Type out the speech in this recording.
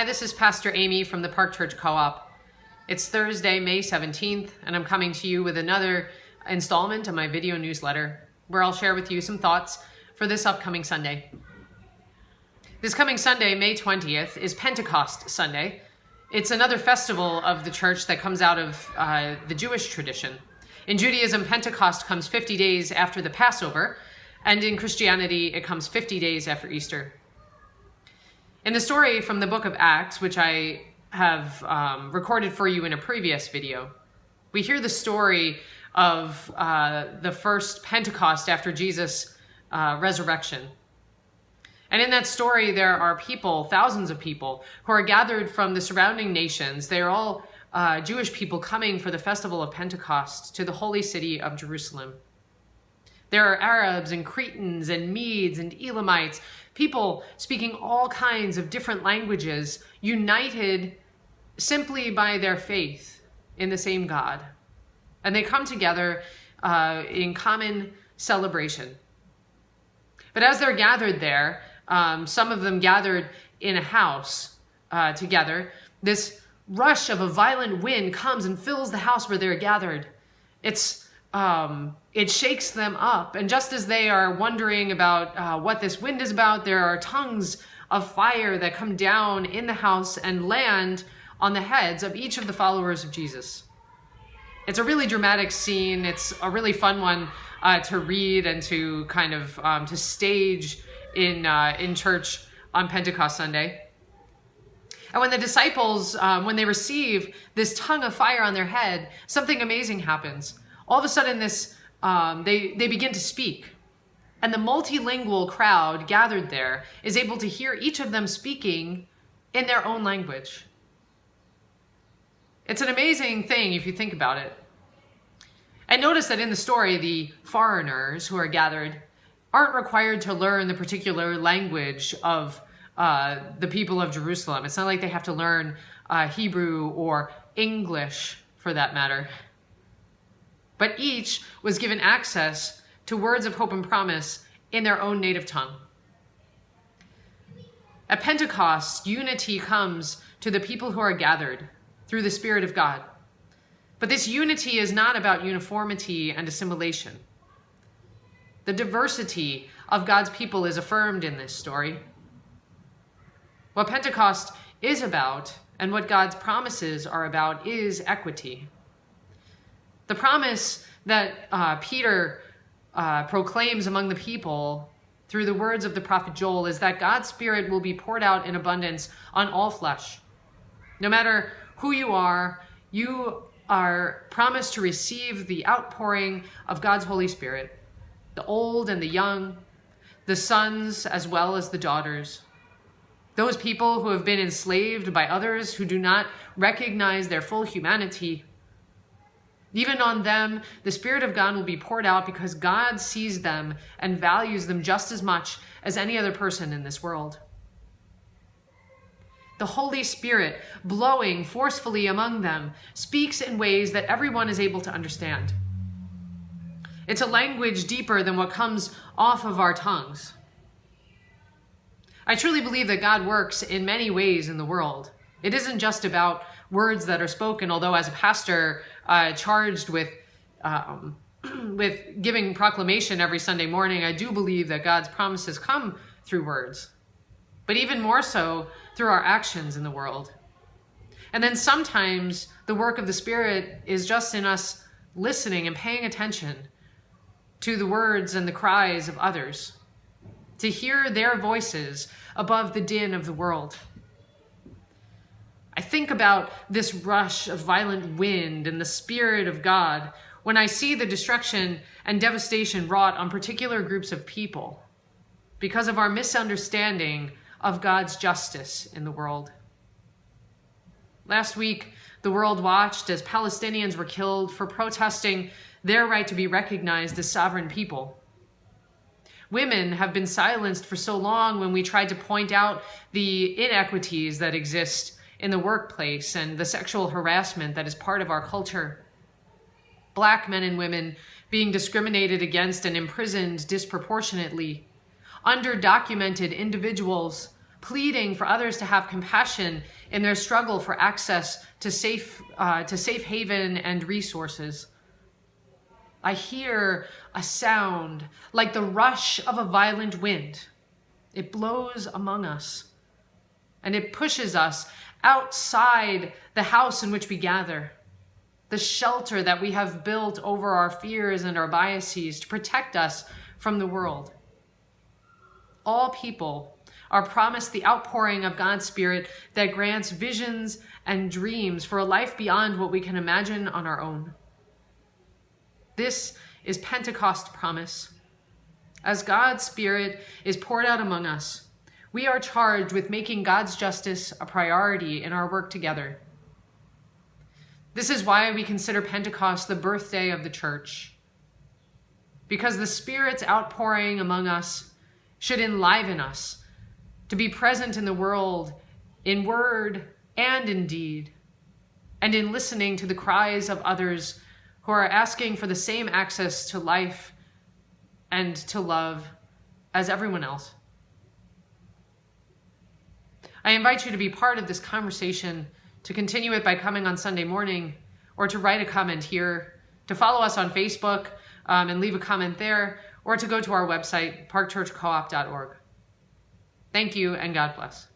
Hi, this is Pastor Amy from the Park Church Co-op. It's Thursday, May 17th, and I'm coming to you with another installment of my video newsletter where I'll share with you some thoughts for this upcoming Sunday. This coming Sunday, May 20th, is Pentecost Sunday. It's another festival of the church that comes out of the Jewish tradition. In Judaism, Pentecost comes 50 days after the Passover, and in Christianity, it comes 50 days after Easter. In the story from the book of Acts, which I have recorded for you in a previous video, we hear the story of the first Pentecost after Jesus' resurrection. And in that story, there are people, thousands of people, who are gathered from the surrounding nations. They are all Jewish people coming for the festival of Pentecost to the holy city of Jerusalem. There are Arabs and Cretans and Medes and Elamites, people speaking all kinds of different languages, united simply by their faith in the same God. And they come together in common celebration. But as they're gathered there, some of them gathered in a house together, this rush of a violent wind comes and fills the house where they're gathered. It shakes them up, and just as they are wondering about what this wind is about, there are tongues of fire that come down in the house and land on the heads of each of the followers of Jesus. It's a really dramatic scene. It's a really fun one to read and to kind of to stage in church on Pentecost Sunday. And when the disciples, when they receive this tongue of fire on their head, something amazing happens. All of a sudden, they begin to speak. And the multilingual crowd gathered there is able to hear each of them speaking in their own language. It's an amazing thing if you think about it. And notice that in the story, the foreigners who are gathered aren't required to learn the particular language of the people of Jerusalem. It's not like they have to learn Hebrew or English, for that matter. But each was given access to words of hope and promise in their own native tongue. At Pentecost, unity comes to the people who are gathered through the Spirit of God. But this unity is not about uniformity and assimilation. The diversity of God's people is affirmed in this story. What Pentecost is about, and what God's promises are about, is equity. The promise that Peter proclaims among the people through the words of the prophet Joel is that God's Spirit will be poured out in abundance on all flesh. No matter who you are promised to receive the outpouring of God's Holy Spirit, the old and the young, the sons as well as the daughters. Those people who have been enslaved by others who do not recognize their full humanity. Even on them, the Spirit of God will be poured out because God sees them and values them just as much as any other person in this world. The Holy Spirit, blowing forcefully among them, speaks in ways that everyone is able to understand. It's a language deeper than what comes off of our tongues. I truly believe that God works in many ways in the world. It isn't just about words that are spoken, although as a pastor charged with giving proclamation every Sunday morning, I do believe that God's promises come through words, but even more so through our actions in the world. And then sometimes the work of the Spirit is just in us listening and paying attention to the words and the cries of others, to hear their voices above the din of the world. I think about this rush of violent wind and the Spirit of God when I see the destruction and devastation wrought on particular groups of people because of our misunderstanding of God's justice in the world. Last week, the world watched as Palestinians were killed for protesting their right to be recognized as sovereign people. Women have been silenced for so long when we tried to point out the inequities that exist in the workplace and the sexual harassment that is part of our culture. Black men and women being discriminated against and imprisoned disproportionately. Underdocumented individuals pleading for others to have compassion in their struggle for access to safe haven and resources. I hear a sound like the rush of a violent wind. It blows among us, and it pushes us outside the house in which we gather, the shelter that we have built over our fears and our biases to protect us from the world. All people are promised the outpouring of God's Spirit that grants visions and dreams for a life beyond what we can imagine on our own. This is Pentecost Promise. As God's Spirit is poured out among us, we are charged with making God's justice a priority in our work together. This is why we consider Pentecost the birthday of the church, because the Spirit's outpouring among us should enliven us to be present in the world in word and in deed, and in listening to the cries of others who are asking for the same access to life and to love as everyone else. I invite you to be part of this conversation, to continue it by coming on Sunday morning, or to write a comment here, to follow us on Facebook and leave a comment there, or to go to our website, parkchurchcoop.org. Thank you, and God bless.